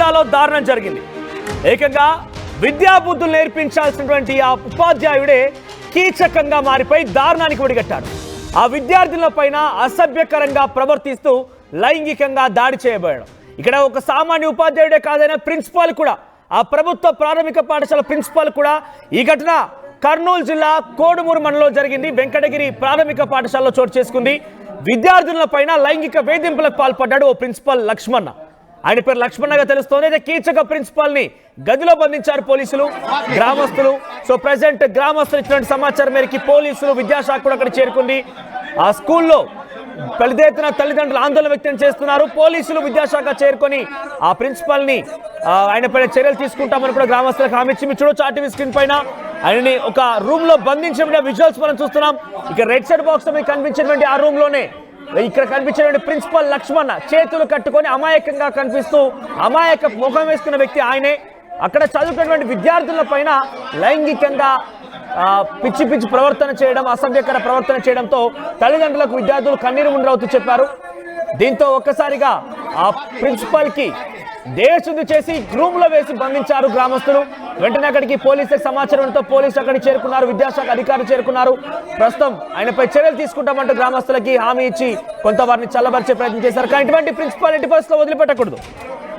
జిల్లాలో దారుణం జరిగింది. ఏకంగా విద్యాబుద్ధులు నేర్పించాల్సినటువంటి ఆ ఉపాధ్యాయుడే కీచకంగా మారిపోయి దారుణానికి ఒడిగట్టాడు. ఆ విద్యార్థుల పైన అసభ్యకరంగా ప్రవర్తిస్తూ లైంగికంగా దాడి చేయబోయాడు. ఇక్కడ ఒక సామాన్య ఉపాధ్యాయుడే కాదైనా ప్రిన్సిపాల్ కూడా, ఆ ప్రభుత్వ ప్రాథమిక పాఠశాల ప్రిన్సిపాల్ కూడా. ఈ ఘటన కర్నూలు జిల్లా కోడుమూరు మండలంలో జరిగింది. వెంకటగిరి ప్రాథమిక పాఠశాలలో చోటు చేసుకుంది. విద్యార్థుల పైన లైంగిక వేధింపులకు పాల్పడ్డాడు ఓ ప్రిన్సిపాల్ లక్ష్మణ. ఆయన పేరు లక్ష్మణగా తెలుస్తోంది. అయితే కీచక ప్రిన్సిపాల్ ని గదిలో బంధించారు పోలీసులు, గ్రామస్తులు. సో ప్రెసెంట్ గ్రామస్తులు ఇచ్చినటువంటి సమాచారం మేరకు పోలీసులు, విద్యాశాఖ కూడా అక్కడ చేరుకుంది. ఆ స్కూల్లో పెద్ద ఎత్తున తల్లిదండ్రులు ఆందోళన వ్యక్తం చేస్తున్నారు. పోలీసులు, విద్యాశాఖ చేరుకొని ఆ ప్రిన్సిపాల్ ని ఆయన పైన చర్యలు తీసుకుంటామని కూడా గ్రామస్తులకు హామీ ఇచ్చి చూడొచ్చు. ఆర్టీవీ స్క్రీన్ పైన ఆయనని ఒక రూమ్ లో బంధించిన విజువల్స్ మనం చూస్తున్నాం. ఇక రెడ్ సైడ్ బాక్స్ లో మీకు కనిపించినటువంటి ఆ రూమ్ లోనే ఇక్కడ కనిపించినటువంటి ప్రిన్సిపల్ లక్ష్మణ చేతులు కట్టుకొని అమాయకంగా కనిపిస్తూ అమాయక ముఖం వేసుకున్న వ్యక్తి ఆయనే. అక్కడ చదువుకున్నటువంటి విద్యార్థుల పైన లైంగికంగా పిచ్చి పిచ్చి ప్రవర్తన చేయడం, అసభ్యకర ప్రవర్తన చేయడంతో తల్లిదండ్రులకు విద్యార్థులు కన్నీరు మున్నీరవుతూ చెప్పారు. దీంతో ఒక్కసారిగా ఆ ప్రిన్సిపల్ కి దేశశుద్ధి చేసి రూమ్ లో వేసి బంధించారు గ్రామస్తులు. వెంటనే అక్కడికి పోలీసులకు సమాచారంతో పోలీసులు అక్కడికి చేరుకున్నారు, విద్యాశాఖ అధికారులు చేరుకున్నారు. ప్రస్తుతం ఆయనపై చర్యలు తీసుకుంటామంటూ గ్రామస్తులకి హామీ ఇచ్చి కొంత వారిని చల్లబరిచే ప్రయత్నం చేశారు. కానీ ఇటువంటి ప్రిన్సిపాల్ ఎట్టి పరిస్థితుల్లో వదిలిపెట్టకూడదు.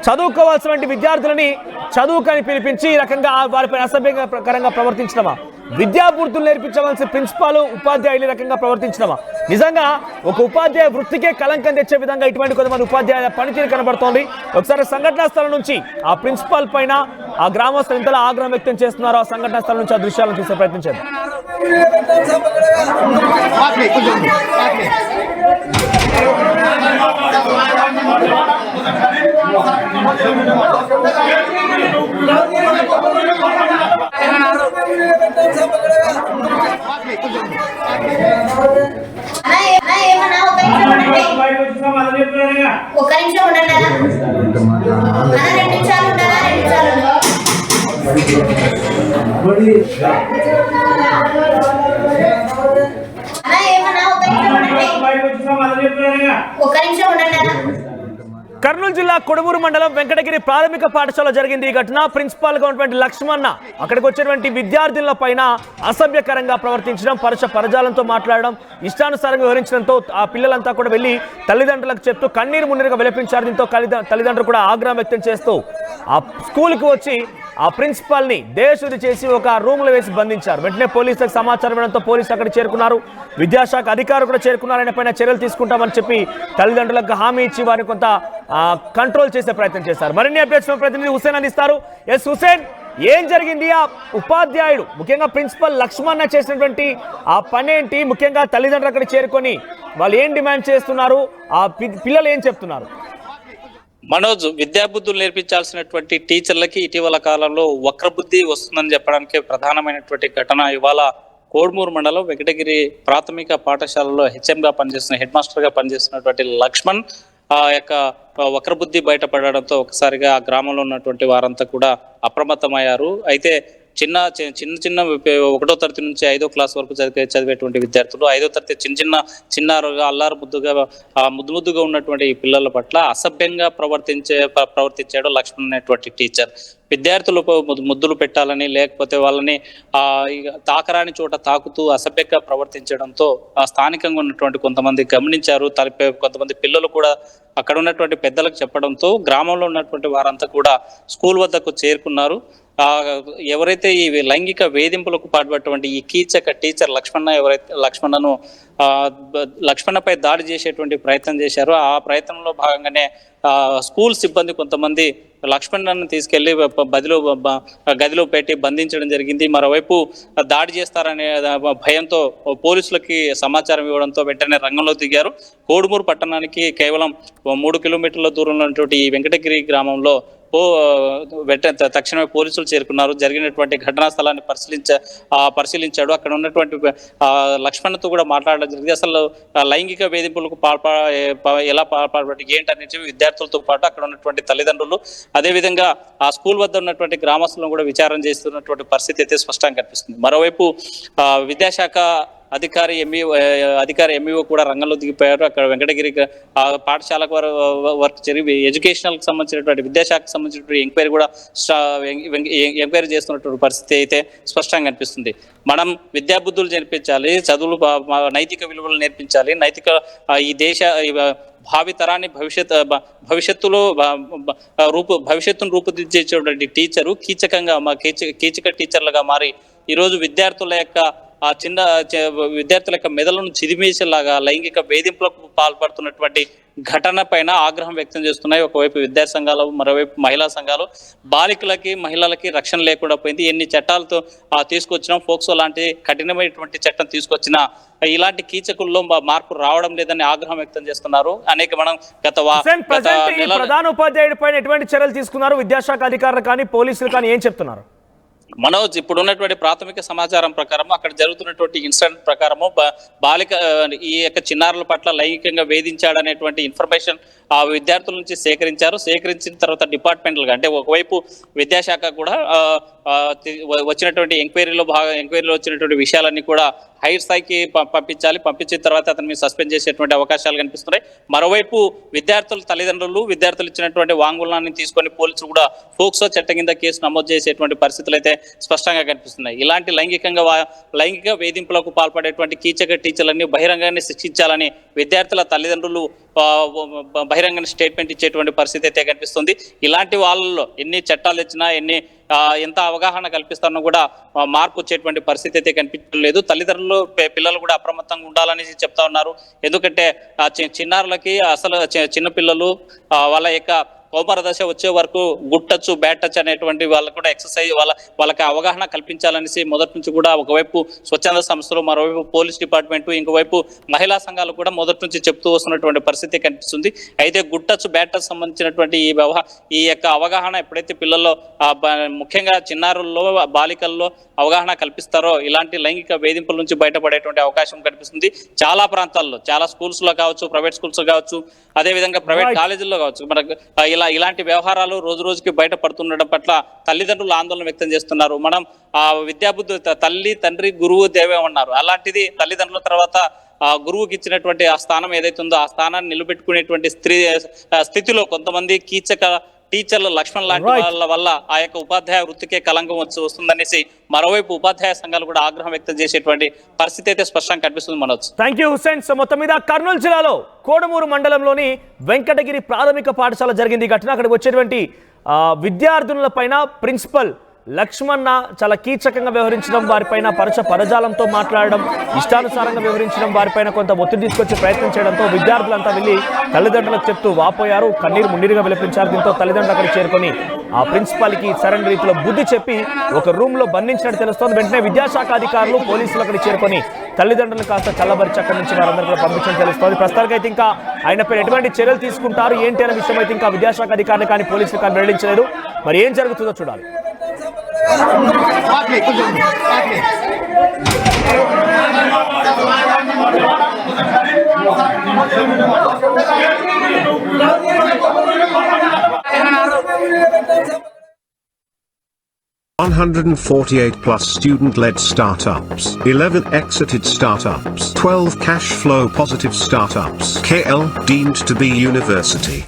చదువుకోవాల్సిన విద్యార్థులని చదువుకని పిలిపించి ఈ రకంగా వారిపై అసభ్యకరంగా ప్రవర్తించడమా? విద్యాబుద్ధులు నేర్పించవలసిన ప్రిన్సిపాల్, ఉపాధ్యాయులు రకంగా ప్రవర్తించడమా? నిజంగా ఒక ఉపాధ్యాయ వృత్తికే కలంకం తెచ్చే విధంగా ఇటువంటి కొంతమంది ఉపాధ్యాయుల పనితీరు కనబడుతోంది. ఒకసారి సంఘటనా స్థలం నుంచి ఆ ప్రిన్సిపాల్ పైన ఆ గ్రామస్తులు ఎంతలా ఆగ్రహం వ్యక్తం చేస్తున్నారో ఆ సంఘటనా స్థలం నుంచి ఆ దృశ్యాలను చూసే ప్రయత్నించారు. ఒక నిమిషం ఉండండి. 2 నిమిషాలు ఉండాలా? 2 నిమిషాలు ఒక నిమిషం ఉండండి. కర్నూలు జిల్లా కొడుమూరు మండలం వెంకటగిరి ప్రాథమిక పాఠశాల జరిగింది ఈ ఘటన. ప్రిన్సిపాల్ గా ఉన్నటువంటి లక్ష్మణ అక్కడికి వచ్చినటువంటి విద్యార్థుల పైన అసభ్యకరంగా ప్రవర్తించడం, పరజాలంతో మాట్లాడడం, ఇష్టానుసారంగా వివరించడంతో ఆ పిల్లలంతా కూడా వెళ్లి తల్లిదండ్రులకు చెప్తూ కన్నీరు మున్నీరుగా విలపించారు. దీంతో తల్లిదండ్రులు కూడా ఆగ్రహం వ్యక్తం చేస్తూ ఆ స్కూల్కి వచ్చి ఆ ప్రిన్సిపాల్ ని దేశశుద్ధి చేసి ఒక రూమ్ లో వేసి బంధించారు. వెంటనే పోలీసులకు సమాచారం ఇవ్వడంతో పోలీసులు అక్కడ చేరుకున్నారు, విద్యాశాఖ అధికారులు కూడా చేరుకున్నారు. ఆయన పైన చర్యలు తీసుకుంటామని చెప్పి తల్లిదండ్రులకు హామీ ఇచ్చి వారిని కొంత కంట్రోల్ చేసే ప్రయత్నం చేశారు. మరిన్ని అప్డేట్స్ ప్రతినిధి హుసేన్ అందిస్తారు. ఎస్ హుసేన్, ఏం జరిగింది? ఆ ఉపాధ్యాయుడు ముఖ్యంగా ప్రిన్సిపల్ లక్ష్మణ చేసినటువంటి ఆ పని ఏంటి? ముఖ్యంగా తల్లిదండ్రులు అక్కడ చేరుకొని వాళ్ళు ఏం డిమాండ్ చేస్తున్నారు? ఆ పిల్లలు ఏం చెప్తున్నారు? మనోజ్, విద్యాబుద్ధులు నేర్పించాల్సినటువంటి టీచర్లకి ఇటీవల కాలంలో వక్రబుద్ధి వస్తుందని చెప్పడానికి ప్రధానమైనటువంటి ఘటన ఇవాళ కోడుమూరు మండలం వెంకటగిరి ప్రాథమిక పాఠశాలలో హెచ్ఎంగా పనిచేస్తున్న హెడ్ మాస్టర్గా పనిచేస్తున్నటువంటి లక్ష్మణ్ ఆ యొక్క వక్రబుద్ధి బయటపడడంతో ఒకసారిగా ఆ గ్రామంలో ఉన్నటువంటి వారంతా కూడా అప్రమత్తమయ్యారు. అయితే చిన్న 1వ తరగతి నుంచి 5వ క్లాస్ వరకు చదివేటువంటి విద్యార్థులు 5వ తరగతి చిన్నారుగా అల్లారు ముద్దుగా ఉన్నటువంటి ఈ పిల్లల పట్ల అసభ్యంగా ప్రవర్తించాడు లక్ష్మణ్ అనేటువంటి టీచర్. విద్యార్థులకు ముద్దులు పెట్టాలని, లేకపోతే వాళ్ళని తాకరాని చోట తాకుతూ అసభ్యంగా ప్రవర్తించడంతో స్థానికంగా ఉన్నటువంటి కొంతమంది గమనించారు. కొంతమంది పిల్లలు కూడా అక్కడ ఉన్నటువంటి పెద్దలకు చెప్పడంతో గ్రామంలో ఉన్నటువంటి వారంతా కూడా స్కూల్ వద్దకు చేరుకున్నారు. ఎవరైతే ఈ లైంగిక వేధింపులకు పాల్పడినటువంటి ఈ కీచక టీచర్ లక్ష్మణపై దాడి చేసేటువంటి ప్రయత్నం చేశారు. ఆ ప్రయత్నంలో భాగంగానే స్కూల్ సిబ్బంది కొంతమంది లక్ష్మణ్ను తీసుకెళ్లి గదిలో పెట్టి బంధించడం జరిగింది. మరోవైపు దాడి చేస్తారనే భయంతో పోలీసులకి సమాచారం ఇవ్వడంతో వెంటనే రంగంలో దిగారు. కోడుమూరు పట్టణానికి కేవలం 3 కిలోమీటర్ల దూరంలో ఉన్నటువంటి ఈ వెంకటగిరి గ్రామంలో తక్షణమే పోలీసులు చేరుకున్నారు. జరిగినటువంటి ఘటనా స్థలాన్ని పరిశీలించాడు. అక్కడ ఉన్నటువంటి లక్ష్మణ్తో కూడా మాట్లాడడం జరిగింది. అసలు లైంగిక వేధింపులకు ఎలా పాల్పడి ఏంటనేది విద్యార్థులతో పాటు అక్కడ ఉన్నటువంటి తల్లిదండ్రులు, అదేవిధంగా ఆ స్కూల్ వద్ద ఉన్నటువంటి గ్రామస్తులను కూడా విచారణ చేస్తున్నటువంటి పరిస్థితి అయితే స్పష్టంగా కనిపిస్తుంది. మరోవైపు విద్యాశాఖ అధికారి ఎంఈఓ కూడా రంగంలో దిగిపోయారు. అక్కడ వెంకటగిరి పాఠశాలకు వర్క్ జరిగి ఎడ్యుకేషనల్ కి సంబంధించినటువంటి విద్యాశాఖకు సంబంధించినటువంటి ఎంక్వైరీ కూడా ఎంక్వైరీ చేస్తున్నటువంటి పరిస్థితి అయితే స్పష్టంగా కనిపిస్తుంది. మనం విద్యాబుద్ధులు నేర్పించాలి, చదువులు నైతిక విలువలు నేర్పించాలి, నైతిక ఈ దేశ భావి తరాన్ని భవిష్యత్తును రూపుదిద్దేటువంటి టీచరు కీచక టీచర్లుగా మారి ఈరోజు విద్యార్థుల యొక్క మెదడును చిదిమేసేలాగా లైంగిక వేధింపులకు పాల్పడుతున్నటువంటి ఘటన పైన ఆగ్రహం వ్యక్తం చేస్తున్నాయి. ఒకవైపు విద్యా సంఘాలు, మరోవైపు మహిళా సంఘాలు. బాలికలకి మహిళలకి రక్షణ లేకుండా పోయింది. ఎన్ని చట్టాలతో తీసుకొచ్చినా, ఫోక్సో లాంటి కఠినమైనటువంటి చట్టం తీసుకొచ్చినా ఇలాంటి కీచకుల్లో మార్పు రావడం లేదని ఆగ్రహం వ్యక్తం చేస్తున్నారు. మనం ప్రధాన ఉపాధ్యాయుడి పైన ఎటువంటి చర్యలు తీసుకున్నారు? విద్యాశాఖ అధికారులు కానీ పోలీసులు కానీ ఏం చెప్తున్నారు? మనోజ్, ఇప్పుడు ఉన్నటువంటి ప్రాథమిక సమాచారం ప్రకారం అక్కడ జరుగుతున్నటువంటి ఇన్సిడెంట్ ప్రకారము బాలిక ఈ యొక్క చిన్నారుల పట్ల లైంగికంగా వేధించాడనేటువంటి ఇన్ఫర్మేషన్ ఆ విద్యార్థుల నుంచి సేకరించిన తర్వాత డిపార్ట్మెంట్లుగా, అంటే ఒకవైపు విద్యాశాఖ కూడా వచ్చినటువంటి ఎంక్వైరీలో వచ్చినటువంటి విషయాలన్నీ కూడా హైర్ స్థాయికి పంపించిన తర్వాత అతని మీద సస్పెండ్ చేసేటువంటి అవకాశాలు కనిపిస్తున్నాయి. మరోవైపు విద్యార్థుల తల్లిదండ్రులు విద్యార్థులు ఇచ్చినటువంటి వాంగ్మూలాన్ని తీసుకొని పోలీసులు కూడా ఫోక్సో చట్టం కింద కేసు నమోదు చేసేటువంటి పరిస్థితులు అయితే స్పష్టంగా కనిపిస్తున్నాయి. ఇలాంటి లైంగిక వేధింపులకు పాల్పడేటువంటి కీచక టీచర్లని బహిరంగానే శిక్షించాలని విద్యార్థుల తల్లిదండ్రులు బహిరంగ స్టేట్మెంట్ ఇచ్చేటువంటి పరిస్థితి అయితే కనిపిస్తుంది. ఇలాంటి వాళ్ళలో ఎన్ని చట్టాలు తెచ్చినా ఎంత అవగాహన కల్పిస్తానో కూడా మార్పు వచ్చేటువంటి పరిస్థితి అయితే కనిపించలేదు. తల్లిదండ్రులు పిల్లలు కూడా అప్రమత్తంగా ఉండాలని చెప్తా ఉన్నారు. ఎందుకంటే చిన్నారులకి అసలు చిన్నపిల్లలు వాళ్ళ యొక్క కౌమార దశ వచ్చే వరకు గుడ్ టచ్, బ్యాడ్ టచ్ అనేటువంటి వాళ్ళకు కూడా ఎక్సర్సైజ్ వాళ్ళకి అవగాహన కల్పించాలనేసి మొదటి నుంచి కూడా ఒకవైపు స్వచ్ఛంద సంస్థలు, మరోవైపు పోలీస్ డిపార్ట్మెంట్, ఇంకోవైపు మహిళా సంఘాలు కూడా మొదటి నుంచి చెప్తూ వస్తున్నటువంటి పరిస్థితి కనిపిస్తుంది. అయితే గుడ్ టచ్, బ్యాడ్ టచ్ సంబంధించినటువంటి ఈ యొక్క అవగాహన ఎప్పుడైతే పిల్లల్లో ముఖ్యంగా చిన్నారుల్లో బాలికల్లో అవగాహన కల్పిస్తారో ఇలాంటి లైంగిక వేధింపుల నుంచి బయటపడేటువంటి అవకాశం కనిపిస్తుంది. చాలా ప్రాంతాల్లో, చాలా స్కూల్స్ లో కావచ్చు, ప్రైవేట్ స్కూల్స్ కావచ్చు, అదేవిధంగా ప్రైవేట్ కాలేజీల్లో కావచ్చు, మనకు ఇలాంటి వ్యవహారాలు రోజు రోజుకి బయటపడుతుండడం పట్ల తల్లిదండ్రులు ఆందోళన వ్యక్తం చేస్తున్నారు. మనం విద్యాబుద్ధి తల్లి, తండ్రి, గురువు, దేవే ఉన్నారు. అలాంటిది తల్లిదండ్రుల తర్వాత గురువుకి ఇచ్చినటువంటి ఆ స్థానం ఏదైతే ఉందో ఆ స్థానాన్ని నిలబెట్టుకునేటువంటి స్థితిలో కొంతమంది కీచక టీచర్లు లక్ష్మణ్ లాంటి వాళ్ళ వల్ల ఆ యొక్క ఉపాధ్యాయ వృత్తికే కలంకం వస్తుందనేసి మరోవైపు ఉపాధ్యాయ సంఘాలు కూడా ఆగ్రహం వ్యక్తం చేసేటువంటి పరిస్థితి అయితే స్పష్టంగా కనిపిస్తుంది. Manoj, thank you Hussain. So మొత్తం మీద కర్నూలు జిల్లాలో కోడమూరు మండలంలోని వెంకటగిరి ప్రాథమిక పాఠశాల జరిగింది ఘటన. అక్కడికి వచ్చేటువంటి విద్యార్థుల పైన ప్రిన్సిపల్ లక్ష్మణ చాలా కీచకంగా వ్యవహరించడం, వారిపైన పరజాలంతో మాట్లాడడం, ఇష్టానుసారంగా వ్యవహరించడం, వారిపైన కొంత ఒత్తిడి తీసుకొచ్చే ప్రయత్నం చేయడంతో విద్యార్థులంతా వెళ్ళి తల్లిదండ్రులకు చెప్తూ వాపోయారు, కన్నీరు మున్నీరుగా విలపించారు. దీంతో తల్లిదండ్రులు అక్కడికి చేరుకొని ఆ ప్రిన్సిపాల్కి సరైన రీతిలో బుద్ధి చెప్పి ఒక రూమ్ లో బంధించినట్టు తెలుస్తోంది. వెంటనే విద్యాశాఖ అధికారులు, పోలీసులు అక్కడికి చేరుకొని తల్లిదండ్రులు కాస్త చల్లబరిచి అక్కడి నుంచి వారందరూ కూడా పంపించడం తెలుస్తోంది. ప్రస్తుతానికైతే ఇంకా ఆయనపై ఎటువంటి చర్యలు తీసుకుంటారు ఏంటి అనే విషయం అయితే ఇంకా విద్యాశాఖ అధికారులు కానీ పోలీసులు కానీ వెల్లడించలేదు. మరి ఏం జరుగుతుందో చూడాలి. +148 student-led startups, 11 exited startups, 12 cash flow positive startups, KL deemed to be university.